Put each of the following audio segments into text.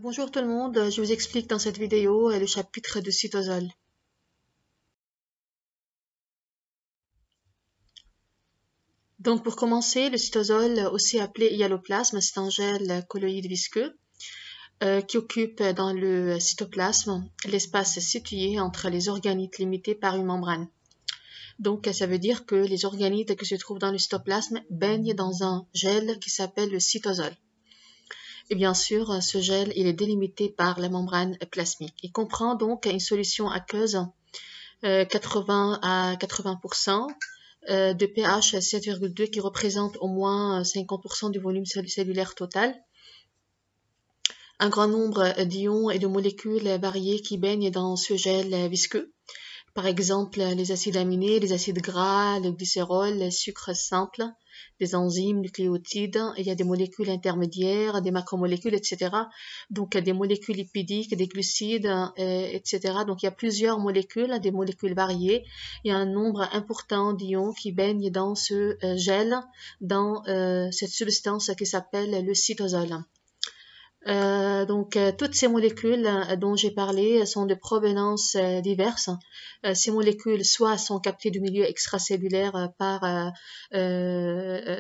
Bonjour tout le monde, je vous explique dans cette vidéo le chapitre de cytosol. Donc pour commencer, le cytosol, aussi appelé hyaloplasme, c'est un gel colloïde visqueux qui occupe dans le cytoplasme l'espace situé entre les organites limités par une membrane. Donc ça veut dire que les organites qui se trouvent dans le cytoplasme baignent dans un gel qui s'appelle le cytosol. Et bien sûr, ce gel, il est délimité par la membrane plasmique. Il comprend donc une solution aqueuse 80 à 80% de pH 7,2 qui représente au moins 50% du volume cellulaire total. Un grand nombre d'ions et de molécules variées qui baignent dans ce gel visqueux. Par exemple, les acides aminés, les acides gras, le glycérol, les sucres simples, des enzymes, nucléotides, il y a des molécules intermédiaires, des macromolécules, etc. Donc, des molécules lipidiques, des glucides, etc. Donc, il y a plusieurs molécules, des molécules variées. Il y a un nombre important d'ions qui baignent dans ce gel, dans cette substance qui s'appelle le cytosol. Toutes ces molécules dont j'ai parlé sont de provenance diverses. Ces molécules soit sont captées du milieu extracellulaire par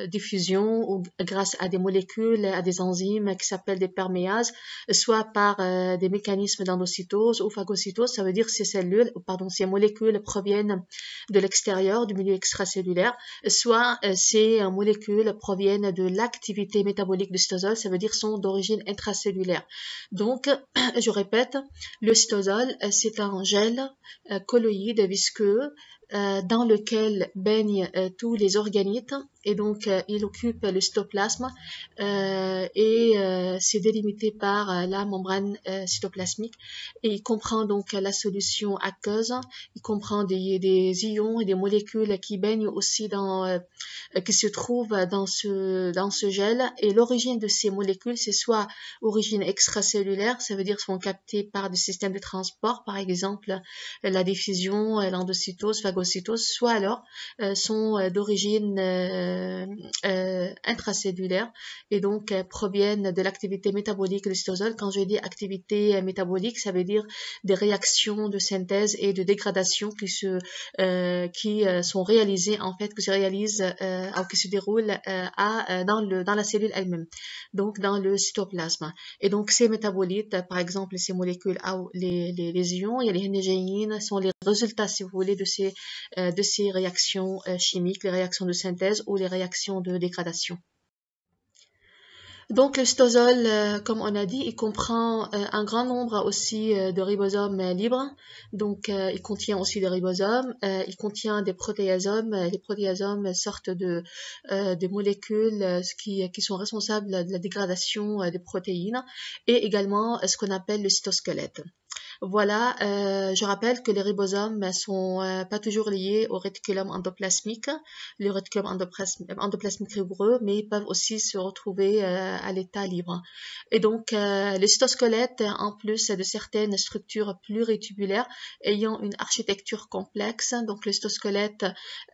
diffusion ou grâce à des molécules, à des enzymes qui s'appellent des perméases, soit par des mécanismes d'endocytose ou phagocytose. Ça veut dire que ces molécules proviennent de l'extérieur, du milieu extracellulaire, soit ces molécules proviennent de l'activité métabolique du cytosol. Ça veut dire sont d'origine intracellulaire. Donc, je répète, le cytosol, c'est un gel colloïde visqueux dans lequel baignent tous les organites et donc il occupe le cytoplasme c'est délimité par la membrane cytoplasmique et il comprend donc la solution aqueuse, il comprend des ions et des molécules qui baignent aussi qui se trouvent dans ce gel et l'origine de ces molécules c'est soit origine extracellulaire, ça veut dire sont captées par des systèmes de transport, par exemple la diffusion, l'endocytose, phagocytose, soit alors sont d'origine intracellulaire et donc proviennent de l'activité métabolique du cytosol. Quand je dis activité métabolique, ça veut dire des réactions de synthèse et de dégradation qui sont réalisées en fait, qui se déroulent dans la cellule elle-même, donc dans le cytoplasme. Et donc ces métabolites, par exemple ces molécules, les ions et les NGIN sont les résultats, si vous voulez, de ces réactions chimiques, les réactions de synthèse ou les réactions de dégradation. Donc le cytosol, comme on a dit, il comprend un grand nombre aussi de ribosomes libres. Donc il contient aussi des ribosomes, il contient des protéasomes. Les protéasomes sortent de molécules qui sont responsables de la dégradation des protéines et également ce qu'on appelle le cytosquelette. Voilà, je rappelle que les ribosomes sont pas toujours liés au réticulum endoplasmique, le réticulum endoplasmique rigoureux, mais ils peuvent aussi se retrouver à l'état libre. Et donc, le cytosquelette, en plus de certaines structures pluritumulaires ayant une architecture complexe, donc le cytosquelette,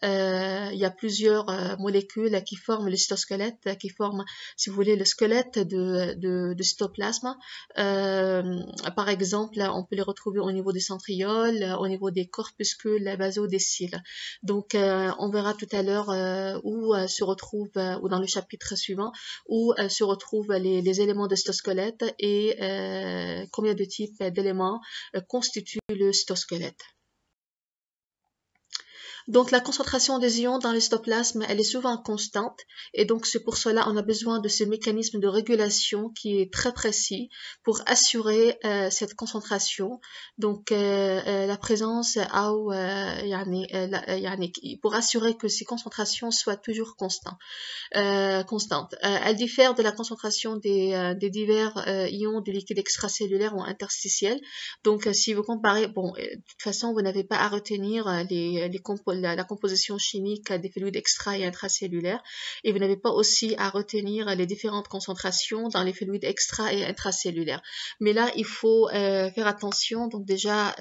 il y a plusieurs molécules qui forment le cytosquelette, qui forment, si vous voulez, le squelette de cytoplasme. Par exemple, on peut les retrouver au niveau des centrioles, au niveau des corpuscules basodéciles. Donc, on verra tout à l'heure où se retrouvent, ou dans le chapitre suivant, où se retrouvent les éléments de cytosquelette et combien de types d'éléments constituent le cytosquelette. Donc la concentration des ions dans le cytoplasme, elle est souvent constante et donc c'est pour cela on a besoin de ce mécanisme de régulation qui est très précis pour assurer cette concentration. Donc la présence pour assurer que ces concentrations soient toujours constantes. Elle diffère de la concentration des divers ions du liquide extracellulaire ou interstitiel. Donc si vous comparez, bon, de toute façon vous n'avez pas à retenir la composition chimique des fluides extra et intracellulaires, et vous n'avez pas aussi à retenir les différentes concentrations dans les fluides extra et intracellulaires. Mais là, il faut faire attention. Donc déjà,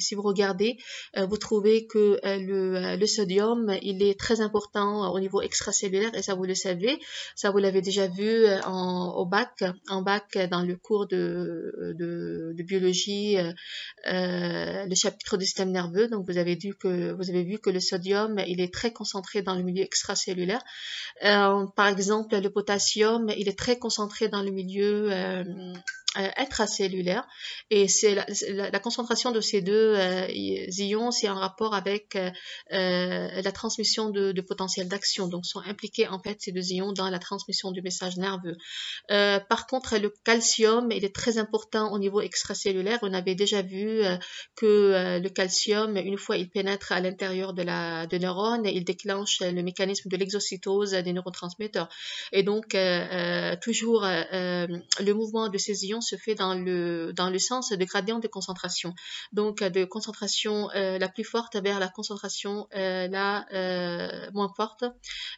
si vous regardez, vous trouvez que le sodium, il est très important au niveau extracellulaire, et ça vous le savez, ça vous l'avez déjà vu au bac, dans le cours de biologie, le chapitre du système nerveux. Donc vous avez vu que le sodium, il est très concentré dans le milieu extracellulaire. Par exemple, le potassium, il est très concentré dans le milieu intracellulaire, et c'est la concentration de ces deux ions, c'est en rapport avec la transmission de potentiel d'action. Donc sont impliqués en fait ces deux ions dans la transmission du message nerveux. Par contre, le calcium, il est très important au niveau extracellulaire. On avait déjà vu que le calcium, une fois il pénètre à l'intérieur de neurones, il déclenche le mécanisme de l'exocytose des neurotransmetteurs. Et donc, toujours, le mouvement de ces ions se fait dans le sens de gradient de concentration. Donc, de concentration la plus forte vers la concentration la moins forte,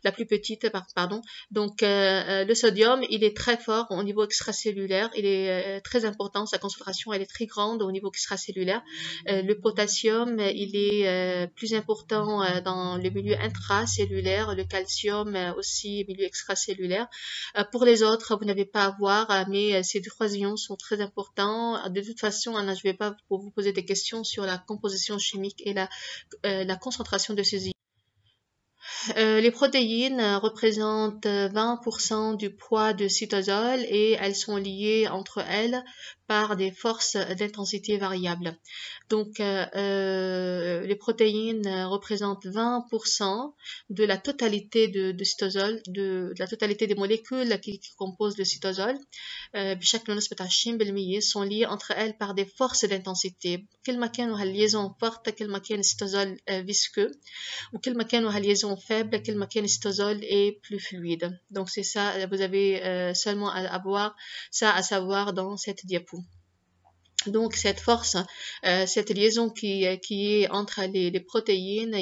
la plus petite, pardon. Donc, le sodium, il est très fort au niveau extracellulaire, il est très important, sa concentration, elle est très grande au niveau extracellulaire. Le potassium, il est plus important dans le milieu intracellulaire, le calcium aussi milieu extracellulaire. Pour les autres, vous n'avez pas à voir, mais ces trois ions sont très importants. De toute façon, je ne vais pas vous poser des questions sur la composition chimique et la concentration de ces ions. Les protéines représentent 20% du poids de cytosol, et elles sont liées entre elles par des forces d'intensité variables. Donc, les protéines représentent 20% de la totalité de cytosol, de la totalité des molécules qui composent le cytosol. بشكل نسبة 20% sont liées entre elles par des forces d'intensité. كل ما كانوا هالليزون forte, كل ما كان الcytosol visqueux, ou كل ما كانوا هالليزون faible, كل ما كان الcytosol est plus fluide. Donc c'est ça, vous avez seulement à avoir ça à savoir dans cette diapo. Donc cette force, cette liaison qui est entre les protéines,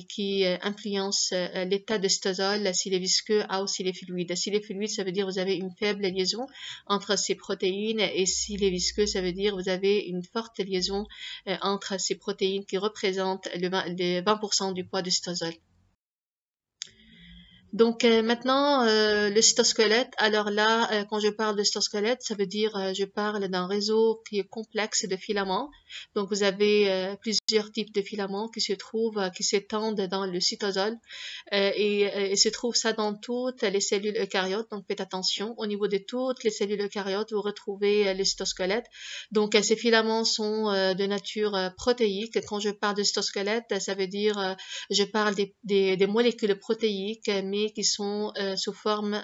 qui influence l'état de cytosol, s'il est visqueux ou s'il est fluide. S'il est fluide, ça veut dire que vous avez une faible liaison entre ces protéines, et s'il est visqueux, ça veut dire que vous avez une forte liaison entre ces protéines qui représentent les 20% du poids du cytosol. Donc maintenant, le cytosquelette. Alors là, quand je parle de cytosquelette, ça veut dire je parle d'un réseau qui est complexe de filaments. Donc vous avez plusieurs types de filaments qui se trouvent, qui s'étendent dans le cytosol, et se trouve ça dans toutes les cellules eucaryotes. Donc faites attention, au niveau de toutes les cellules eucaryotes, vous retrouvez le cytosquelette. Donc ces filaments sont de nature protéique. Quand je parle de cytosquelette, ça veut dire je parle des molécules protéiques, mais qui sont sous forme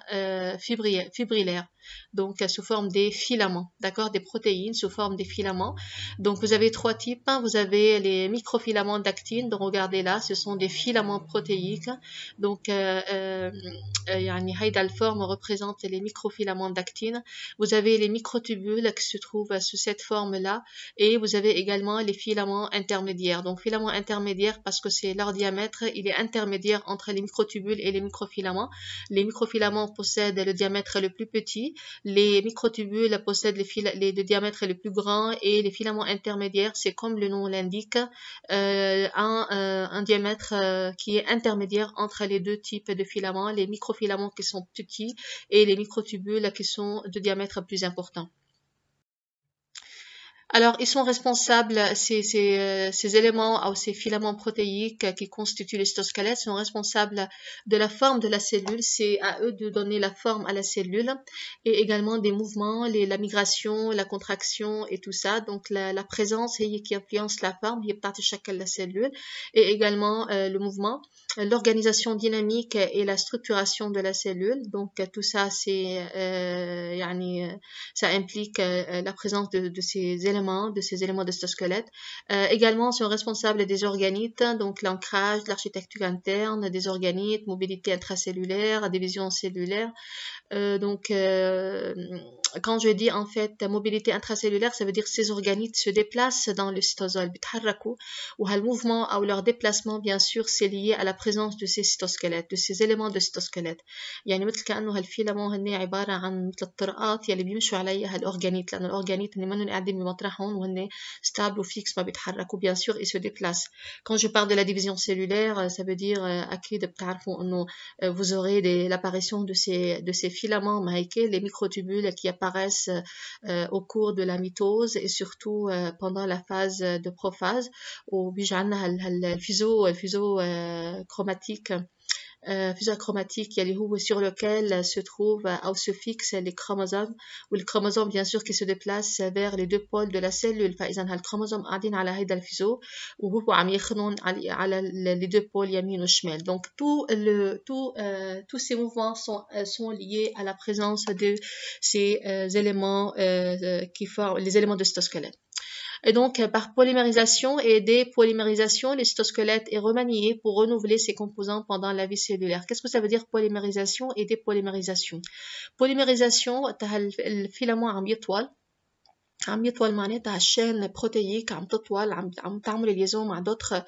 fibrillaire, donc sous forme des filaments, d'accord, des protéines sous forme des filaments. Donc vous avez trois types. Vous avez les microfilaments d'actine. Donc regardez là, ce sont des filaments protéiques. Donc هيدا الforme représente les microfilaments d'actine. Vous avez les microtubules qui se trouvent sous cette forme là, et vous avez également les filaments intermédiaires. Donc filaments intermédiaires parce que c'est leur diamètre, il est intermédiaire entre les microtubules et les microfilaments. Les microfilaments possèdent le diamètre le plus petit, les microtubules possèdent le diamètre le plus grand, et les filaments intermédiaires, c'est comme le nom l'indique, un diamètre qui est intermédiaire entre les deux types de filaments, les microfilaments qui sont petits et les microtubules qui sont de diamètre plus important. Alors, ils sont responsables, ces éléments ou ces filaments protéiques qui constituent le cytosquelette sont responsables de la forme de la cellule. C'est à eux de donner la forme à la cellule, et également des mouvements, la migration, la contraction et tout ça. Donc, la présence qui influence la forme, de chaque la cellule, et également le mouvement, l'organisation dynamique et la structuration de la cellule. Donc, tout ça, ça implique la présence de ces éléments de cytosquelette. Également, sont responsables des organites, donc l'ancrage, l'architecture interne des organites, mobilité intracellulaire, division cellulaire. Donc, quand je dis en fait mobilité intracellulaire, ça veut dire ces organites se déplacent dans le cytosol, بيتحركوا وهالmouvement ou leur déplacement bien sûr c'est lié à la présence de ces cytosquelettes, de ces éléments de cytosquelette. يعني مثل كأنه هالفيلامون هن عبارة عن مثل الطرقات يلي بيمشوا عليها هالأورجانيت، لأن الأورجانيت هن منهم قاعدين بمطرحهم وهن stable ou fixe ما بيتحركوا bien sûr ils se déplacent. Quand je parle de la division cellulaire, ça veut dire أكيد بتعرفوا إنه vous aurez l'apparition de ces filaments les microtubules qui apparaissent au cours de la mitose et surtout pendant la phase de prophase وبيجي عندنا الفيزو chromatique fuseau chromatique اللي هو sur lequel se trouve ou se fixent les chromosomes ou les chromosomes bien sûr qui se déplacent vers les deux pôles de la cellule. فإذا هالchromosomes قاعدين على هيدا الفيزو وهو عم يخنون على les deux pôles يمين وشمال. Donc tous ces mouvements sont liés à la présence de ces éléments qui forment les éléments de cytosquelette. Et donc, par polymérisation et dépolymérisation, le cytosquelette est remanié pour renouveler ses composants pendant la vie cellulaire. Qu'est-ce que ça veut dire polymérisation et dépolymérisation? Polymérisation, le filament عم يطول معناتها الشين بروتييك عم تطول عم تعمل ليزون مع دوتر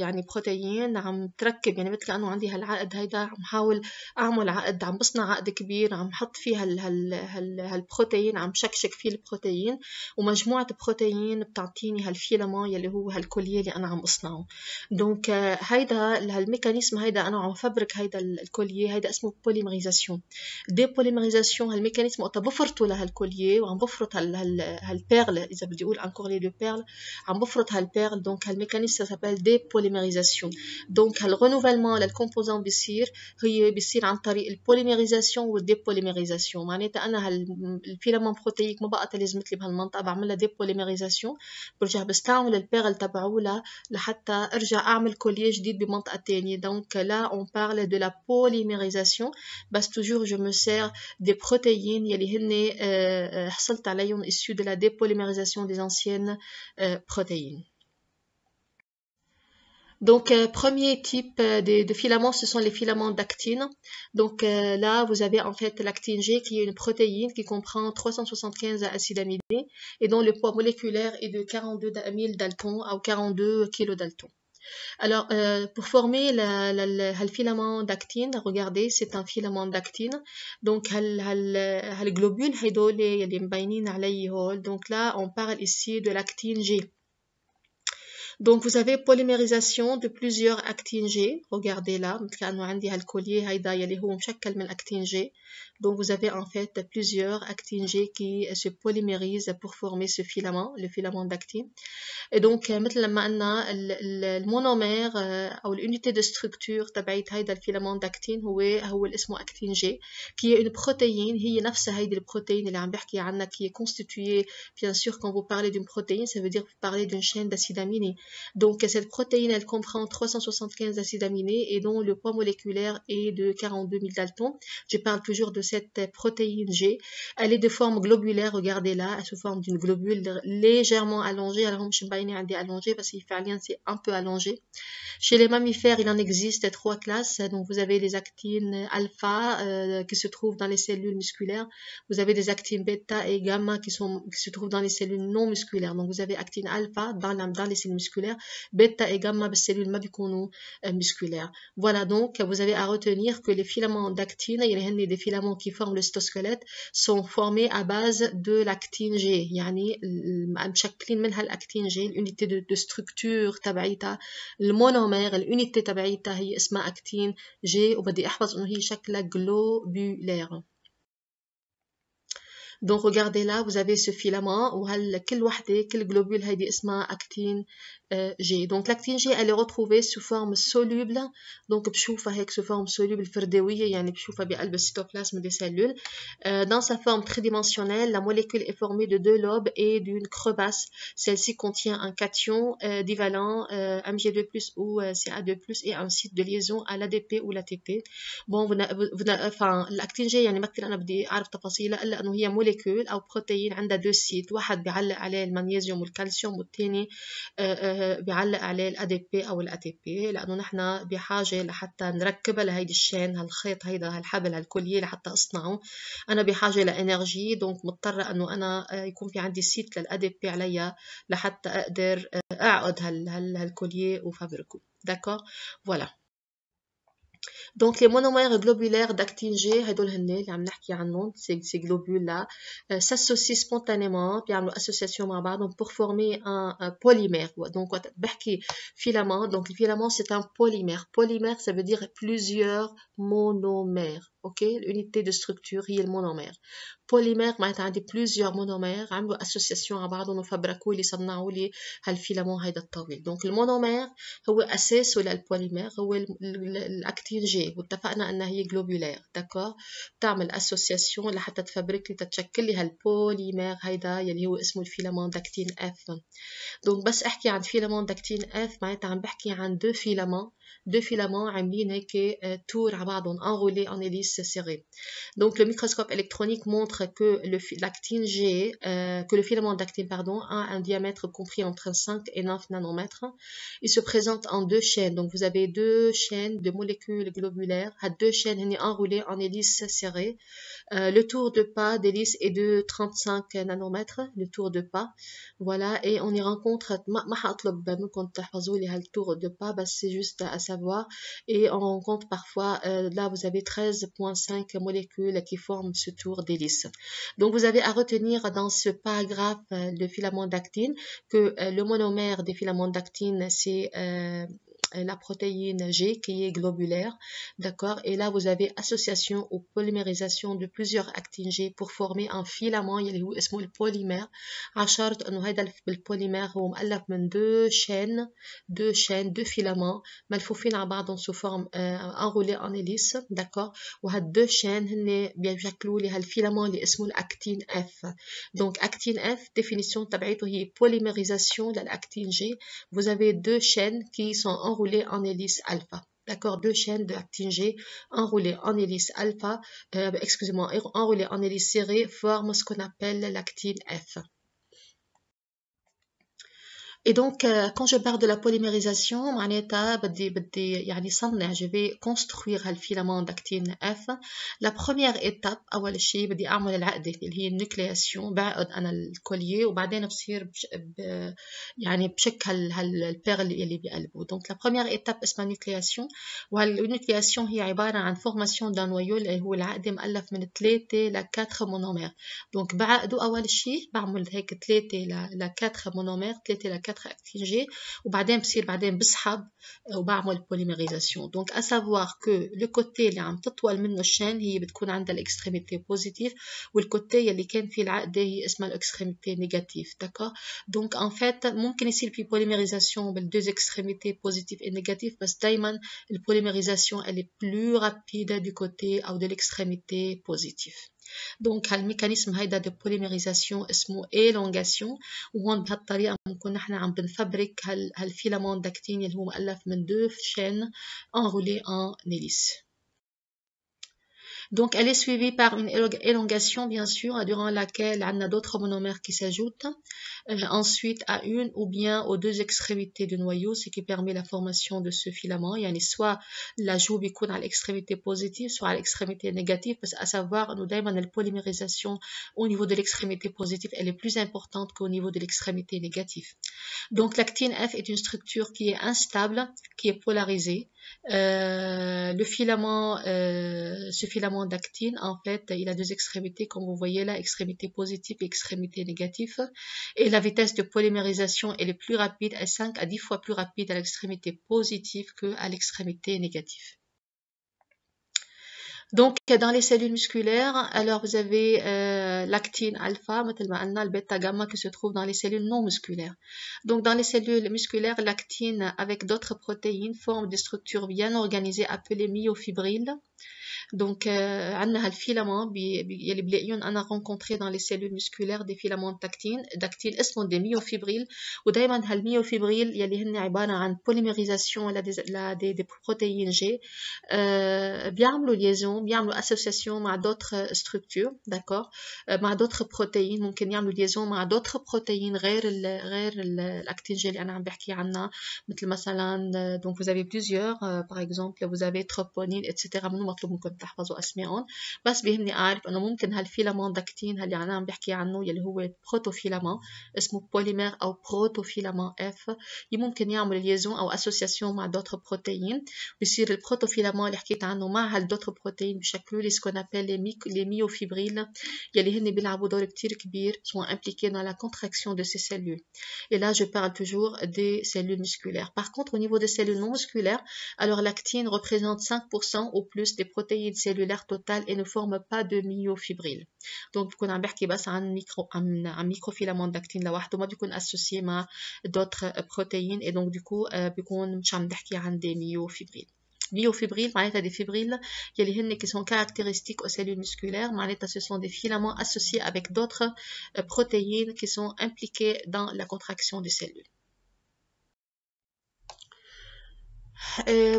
يعني بروتيين عم تركب يعني مثل كأنه عندي هالعقد هيدا عم حاول أعمل عقد عم بصنع عقد كبير عم حط فيه هالبروتيين عم شكشك فيه البروتيين ومجموعة بروتيين بتعطيني هالفيلامون يلي هو هالكوليه اللي أنا عم بصنعه. دونك هيدا هالميكانيزم هيدا أنا عم فبرك هيدا الكوليه هيدا اسمه بوليميريزاسيون. ديبوليميريزاسيون هالميكانيزم وقتها بفرطوا لهالكوليه وعم بفرط هالبيرل إذا بدي أقول encore les deux perles عم بفرط هالبيرل. دونك هالميكانيزم ça s'appelle dépolymérisation. دونك هالرونوفلمون للكومبوزون بيصير عن طريق البوليميريزاسيون والديبوليميريزاسيون. معناتها أنا الفيلامون بروتييك ما بقى تلازمت لي بهالمنطقة بعملها ديبوليميريزاسيون برجع بستعمل البيرل تبعولا لحتى أرجع أعمل كوليه جديد بمنطقة تانية. Donc là on parle de la polymérisation بس toujours je me sers des protéines يلي هن حصلت عليهم issus de la dépolymérisation des anciennes protéines. Donc, premier type de filaments, ce sont les filaments d'actine. Donc là, vous avez en fait l'actine G qui est une protéine qui comprend 375 acides aminés et dont le poids moléculaire est de 42 000 daltons ou 42 kilodaltons. Alors, pour former le filament d'actine, regardez, c'est un filament d'actine. Donc, le globule, donc là, on parle ici de l'actine G. Donc, vous avez polymérisation de plusieurs actines G. Regardez là, donc, vous avez en fait plusieurs actines G qui se polymérisent pour former ce filament, le filament d'actine. Et donc, مثل ما قلنا المونومير أو l'unité de structure تبعت هيدا الفيلامون d'actine هو اللي اسمه actine G qui est une protéine. هي نفسها هيدي البروتين اللي عم بحكي عنها qui est constituée, bien sûr, quand vous parlez d'une protéine, ça veut dire que vous parlez d'une chaîne d'acides aminés. Donc, cette protéine, elle comprend 375 acides aminés et dont le poids moléculaire est de 42 000 daltons. Je parle toujours de cette protéine G. Elle est de forme globulaire, regardez là, elle se forme d'une globule légèrement allongée. Alors, je ne sais pas allongé parce qu'il fait rien, c'est un peu allongé. Chez les mammifères, il en existe 3 classes. Donc, vous avez les actines alpha qui se trouvent dans les cellules musculaires. Vous avez des actines bêta et gamma qui se trouvent dans les cellules non musculaires. Donc, vous avez actine alpha dans les cellules musculaires, bêta et gamma les cellules musculaires. Voilà, donc, vous avez à retenir que les filaments d'actine, il y a des filaments qui forment le cytosquelette, sont formés à base de l'actine G. يعني مشكلين منها l'actine G, l'unité de structure تبعيتها المونومير الunité تبعيتها هي اسمها actine G وبدي احفظ انه هي شكلها globulaire. Donc regardez là, vous avez ce filament où quelle globule هيدي اسمها actine G. Donc l'actine G elle est retrouvée sous forme soluble. Donc بشوفها هيك sous forme soluble فردوية يعني بشوفها بقلب الcytoplasme des cellules. Dans sa forme tridimensionnelle, la molécule est formée de 2 lobes et d'une crevasse. Celle-ci contient un cation divalent Mg2+ ou Ca2+ et un site de liaison à l'ADP ou l'ATP. Bon, enfin l'actine G يعني ما كثير أنا بدي أعرف تفاصيلها إلا إنه هي موليكول أو بروتين عندها دو سيت، واحد بيعلق عليه المغنيسيوم والكالسيوم والتاني بيعلق عليه ال ADP أو ال ATP، لأنه نحن بحاجة لحتى نركبها لهيدي الشين، هالخيط هيدا هالحبل هالكولية لحتى أصنعه، أنا بحاجة لإنرجي، دونك مضطرة أنه أنا يكون في عندي سيت لل ADP عليها لحتى أقدر أعقد هالكولية وفابركه. داكور فوالا. Donc les monomères globulaires d'actine G هدول هن اللي عم نحكي عنهم، ces globules là s'associent spontanément بيعملوا association مع بعضهم pour former un polymère. Donc وقت بحكي filament, donc le filament c'est un polymère. Polymère ça veut dire plusieurs monomères. OK, l'unité de structure هي المونومير. polymère معناتها عندي plusieurs monomères عملوا association مع بعضهم وفبركوا لي صنعوا لي هالفيلامون هيدا الطويل. donc المونومير هو اساسه للبوليمير هو الاكتين جي، واتفقنا انها هي جلوبولير. داكور، بتعمل اسوسياسيون لحتى تفبرك لي تتشكل لي هالبوليمير هيدا يلي هو اسمه الفيلامون داكتين اف. دونك بس احكي عن فيلامون داكتين اف معناتها عم بحكي عن دو filaments عاملين هيك tour à بعضهم enroulés en hélice serrée. Donc le microscope électronique montre que l'actine G, que le filament d'actine a un diamètre compris entre 5 et 9 nanomètres. Il se présente en deux chaînes. Donc vous avez deux chaînes de molécules globulaires, à deux chaînes enroulées en hélice serrée. Le tour de pas d'hélice est de 35 nanomètres, le tour de pas. Voilà, et on y rencontre, ما حأطلب منكم تحفظوا لي هالtour de pas, بس c'est juste à savoir. Et on rencontre parfois, là vous avez 13,5 molécules qui forment ce tour d'hélice. Donc vous avez à retenir dans ce paragraphe de filament d'actine que le monomère des filaments d'actine c'est la protéine G qui est globulaire, d'accord, et là vous avez association ou polymérisation de plusieurs actines G pour former un filament اللي هو اسمه البوليمير. على شرط انه هذا البوليمير هو مؤلف من deux filaments ملفوفين على بعضهم sous forme enroulée en hélice, d'accord, وهاد deux chaînes هن بيشكلوا لي هالفيلامون اللي اسمه الاكتين F. donc actine F définition تبعته هي polymérisation للاكتين G. vous avez deux chaînes qui sont enroulées en hélice alpha. D'accord, deux chaînes de actine G enroulées en hélice alpha, excusez-moi, enroulées en hélice serrée forment ce qu'on appelle l'actine F. Et donc, quand je parle de la polymérisation, معناتها بدي يعني صنع, je vais construire هالفيلامون d'actine F. La première étape أول شيء بدي أعمل العقدة اللي هي النوكلياسيون، بعقد أنا الكولية وبعدين بصير يعني بشك هالبيرل اللي بقلبه. donc la première étape اسمها نوكلياسيون، وهالنوكلياسيون هي عبارة عن formation d'un noyau اللي هو العقدة مؤلف من 3 ل 4 مونومير. donc بعقده أول شيء بعمل هيك 3 ل 4 مونومير، 3 ل 4 actine G، وبعدين بسحب وبعمل polymérisation. donc à savoir que le côté اللي عم تطول منه الشين هي بتكون عندها الاكستريميتي بوزيتيف، والكوتي اللي كان فيه العقدة هي اسمها الاكستريميتي نيجاتيف. d'accord, donc en fait ممكن يصير في polymérisation بالدوز extrémités positif et négatif، بس دايما الpolymérisation elle est plus rapide du côté أو de l'extrémité positif. donc هالميكانيزم هيدا دو بوليميريزاسيون اسمه élongation، وهون بهالطريقه بنكون نحن عم بنفبرك هالفيلامون داكتين اللي هو مؤلف من دو chaînes enroulées en hélice. Donc, elle est suivie par une élongation, bien sûr, durant laquelle on a d'autres monomères qui s'ajoutent. Ensuite, à une ou bien aux deux extrémités du noyau, ce qui permet la formation de ce filament. Yani soit l'ajout bikoun à l'extrémité positive, soit à l'extrémité négative, parce à savoir, nous avons la polymérisation au niveau de l'extrémité positive, elle est plus importante qu'au niveau de l'extrémité négative. Donc, l'actine F est une structure qui est instable, qui est polarisée. Le filament, ce filament d'actine, en fait, il a deux extrémités, comme vous voyez là, extrémité positive et extrémité négative. Et la vitesse de polymérisation, elle est plus rapide, est 5 à 10 fois plus rapide à l'extrémité positive qu'à l'extrémité négative. Donc, dans les cellules musculaires, alors vous avez l'actine alpha, le bêta-gamma qui se trouve dans les cellules non musculaires. Donc, dans les cellules musculaires, l'actine avec d'autres protéines forme des structures bien organisées appelées myofibrilles. Donc, عندنا هالفيلامون يلي بلاقيهم أنا rencontrés dans les cellules musculaires des filaments dactyles اسمهم des myofibrilles. ودايما هالميوفيبريل يلي هن عبارة عن polymérisation des protéines G بيعملوا liaison بيعملوا association مع d'autres structures d'accord مع d'autres protéines ممكن يعملوا liaison مع d'autres protéines غير l'actine G اللي أنا عم بحكي عنها مثل مثلا donc vous avez plusieurs par exemple vous avez troponine etc منو مطلوب منكم تحفظوا اسمائهم بس بيهمني اعرف انه ممكن هالفيلامون داكتين اللي انا عم بحكي عنه يلي هو بروتوفيلامون اسمه بوليمير او بروتوفيلامون اف ممكن يعمل ليزون او اسوسياسيون مع دوتر بروتيين بصير البروتوفيلامون اللي حكيت عنه مع هالدوتر بروتيين بشكلوا لي سكون ابل لي ميوفيبريل يلي هن بيلعبوا دور كتير كبير sont impliqués dans la contraction de ces cellules et là je parle toujours des cellules musculaires. Par contre au niveau des cellules non musculaires alors l'actine représente 5% ou plus des protéines cellulaires totales et ne forme pas de myofibrilles. Donc بكون عم بحكي بس عن microfilaments d'actine لوحده ما بيكون associé مع d'autres protéines et donc du coup بيكون مش عم بحكي عن des myofibrilles. Myofibrilles معناتها des fibrilles يلي هن qui sont caractéristiques aux cellules musculaires معناتها ce sont des filaments associés avec d'autres protéines qui sont impliquées dans la contraction des cellules.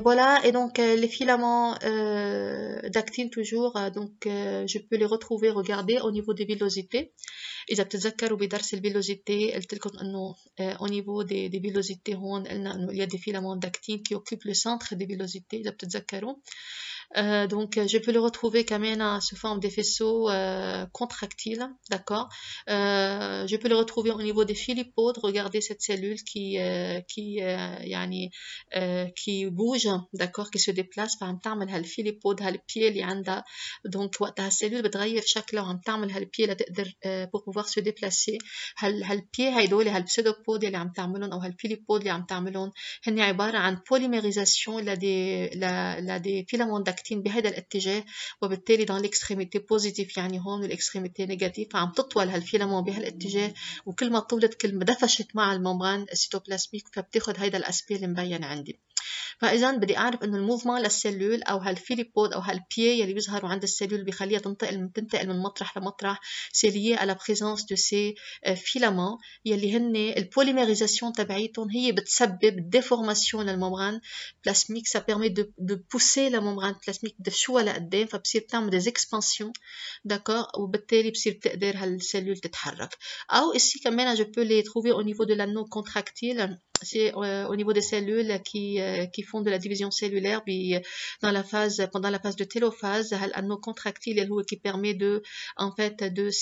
Voilà, et donc les filaments d'actine toujours, donc je peux les retrouver, regarder au niveau des villosités. إذا بتتذكروا بدرس الفيلوزيتي قلت لكم إنه au niveau des villosités هون قلنا إنه il y a des filaments d'actine qui occupent le centre des villosités إذا بتتذكروا. Donc je peux le retrouver quand même sous forme des faisceaux contractiles, d'accord. Je peux le retrouver au niveau des philipodes. Regardez cette cellule qui bouge, d'accord, qui se déplace. فعم تعمل هالفيليبود هالبيي اللي عندها. Donc وقتها السيلول بتغير شكلها وعم تعمل هالبيي لتقدر pour pouvoir se déplacer. هالبيي هيدول هالبسودوبود اللي عم تعملهم أو هالفيليبود اللي عم تعملهم هن عبارة عن polymérisation لدي filaments d'actine بهذا الاتجاه وبالتالي dans l'extrémité positive يعني هون والاكستريميتي نيجاتيف فعم تطول هالفيلامون بهالاتجاه وكل ما طولت كل ما دفشت مع الممبران السيتوبلازميك فبتاخد هيدا الاسبي اللي مبين عندي. فاذا بدي اعرف انه الموفمون للسيلول او هالفيليبود او هالبيي اللي بيظهروا عند السيلول بخليها تنتقل من مطرح لمطرح سيليه على بريزونس دو سي فيلامون يلي هن البوليميريزاسيون تبعيتهم هي بتسبب ديفورماسيون للممبران بلازميك ça permet de pousser la membrane plasmique بدفشوها لقدام فبصير بتعمل des expansions d'accord وبالتالي بصير بتقدر هالسيلول تتحرك. او ici كمان je peux les trouver au niveau de l'anneau contractile. C'est au niveau des cellules qui font de la division cellulaire pendant la phase de télophase l'anneau contractile qui permet de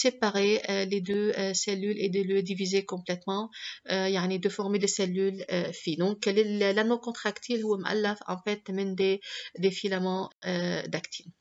séparer les deux cellules et de le diviser complètement يعني de former des cellules filles. Donc l'anneau contractile هو مؤلف en fait من des filaments d'actine.